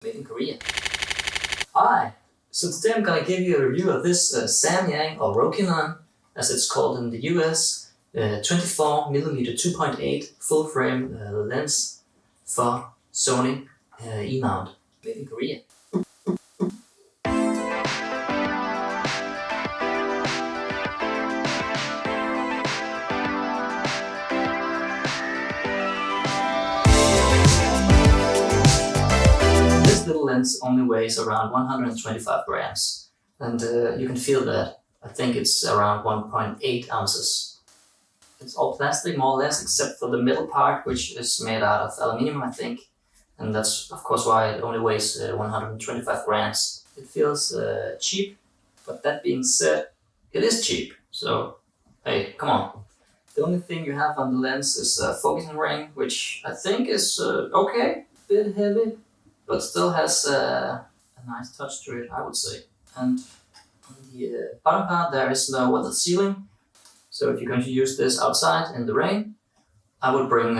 made in Korea. Hi! So today I'm gonna give you a review of this Samyang or Rokinon, as it's called in the US, 24mm 2.8 full frame lens for Sony E-mount, made in Korea. This little lens only weighs around 125 grams, and you can feel that. I think it's around 1.8 ounces. It's all plastic, more or less, except for the middle part, which is made out of aluminium, I think. And that's, of course, why it only weighs 125 grams. It feels cheap, but that being said, it is cheap. So, hey, come on. The only thing you have on the lens is a focusing ring, which I think is okay. A bit heavy, but still has a nice touch to it, I would say. And on the bottom part, there is no weathered sealing. So if you're going to use this outside in the rain, I would bring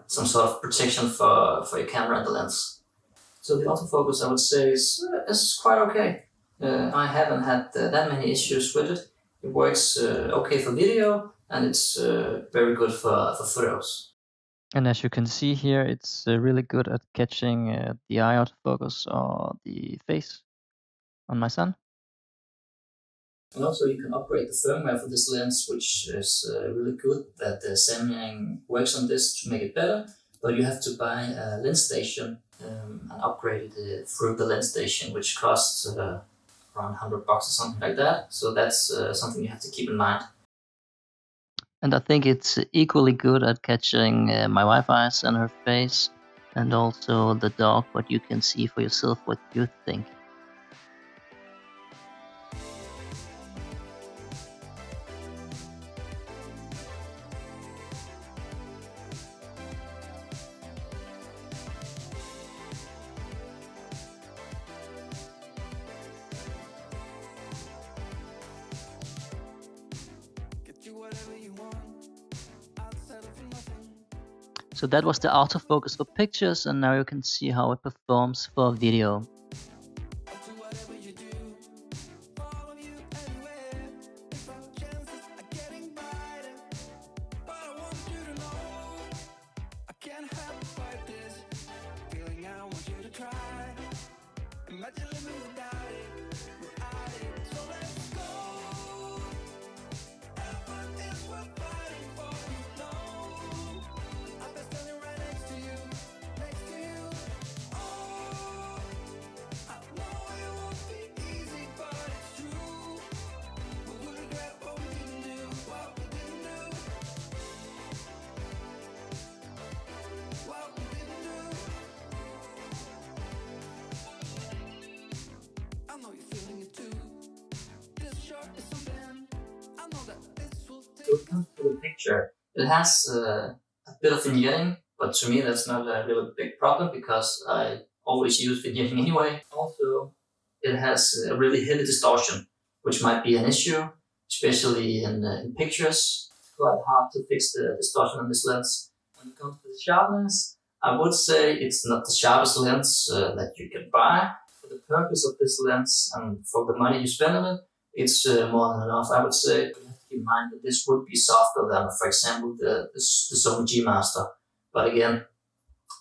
some sort of protection for your camera and the lens. So the autofocus, I would say, is quite okay. I haven't had that many issues with it. It works okay for video, and it's very good for photos. And as you can see here, it's really good at catching the eye autofocus or the face on my son. And also you can upgrade the firmware for this lens, which is really good that Samyang works on this to make it better. But you have to buy a lens station and upgrade it through the lens station, which costs around $100 or something like that. So that's something you have to keep in mind. And I think it's equally good at catching my wife eyes and her face, and also the dog, but you can see for yourself what you think. So that was the autofocus for pictures, and now you can see how it performs for video. So it comes to the picture. It has a bit of vignetting, but to me that's not a really big problem because I always use vignetting anyway. Also, it has a really heavy distortion, which might be an issue, especially in pictures. It's quite hard to fix the distortion on this lens. When it comes to the sharpness, I would say it's not the sharpest lens that you can buy. For the purpose of this lens and for the money you spend on it, it's more than enough, I would say. But you have to keep in mind that this would be softer than, for example, the Sony G Master. But again,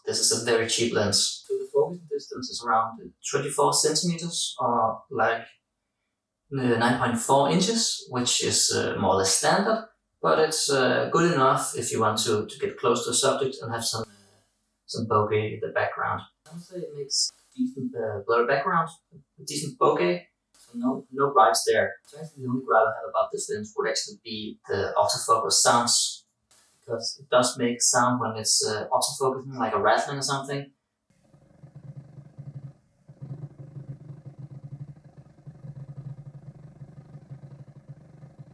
this is a very cheap lens. So the focusing distance is around 24 centimeters or like 9.4 inches, which is more or less standard. But it's good enough if you want to get close to a subject and have some bokeh in the background. I would say it makes a decent blurry background, a decent bokeh. So no gripes there. So actually the only gripe I have about this lens would actually be the autofocus sounds, because it does make sound when it's autofocusing, like a rattling or something.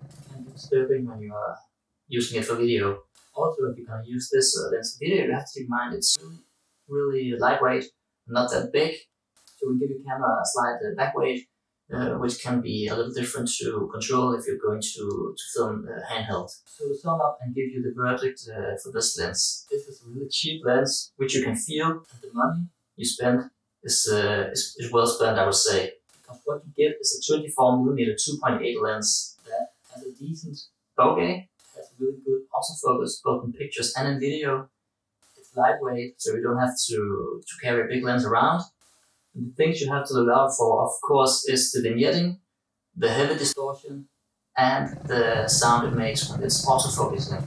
It can be disturbing when you are using it for video. Also, if you're gonna use this lens for video, you have to keep in mind it's really lightweight, not that big. So we give your camera a slight back weight, which can be a little different to control if you're going to film handheld. So to sum up and give you the verdict for this lens, this is a really cheap lens, which you can feel, and the money you spend is well spent, I would say. Because what you get is a 24mm 2.8 lens that has a decent bokeh, has really good autofocus both in pictures and in video. It's lightweight, so you don't have to carry a big lens around. And the things you have to look out for, of course, is the vignetting, the heavy distortion, and the sound it makes when it's autofocusing.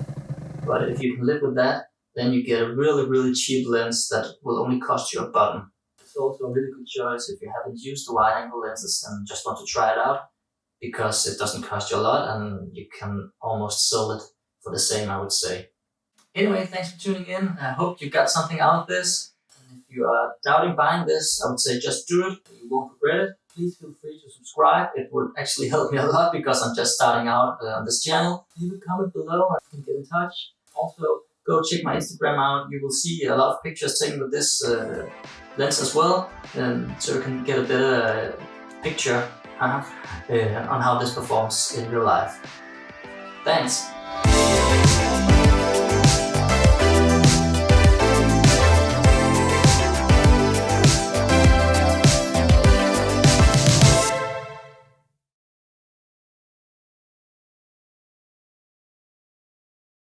But if you can live with that, then you get a really cheap lens that will only cost you a button. It's also a really good choice if you haven't used the wide-angle lenses and just want to try it out, because it doesn't cost you a lot and you can almost sell it for the same, I would say. Anyway, thanks for tuning in. I hope you got something out of this. And if you are doubting buying this, I would say just do it. You won't regret it. Please feel free to subscribe. It would actually help me a lot because I'm just starting out on this channel. Leave a comment below and you can get in touch. Also, go check my Instagram out. You will see a lot of pictures taken with this lens as well, so you can get a better picture on how this performs in real life. Thanks!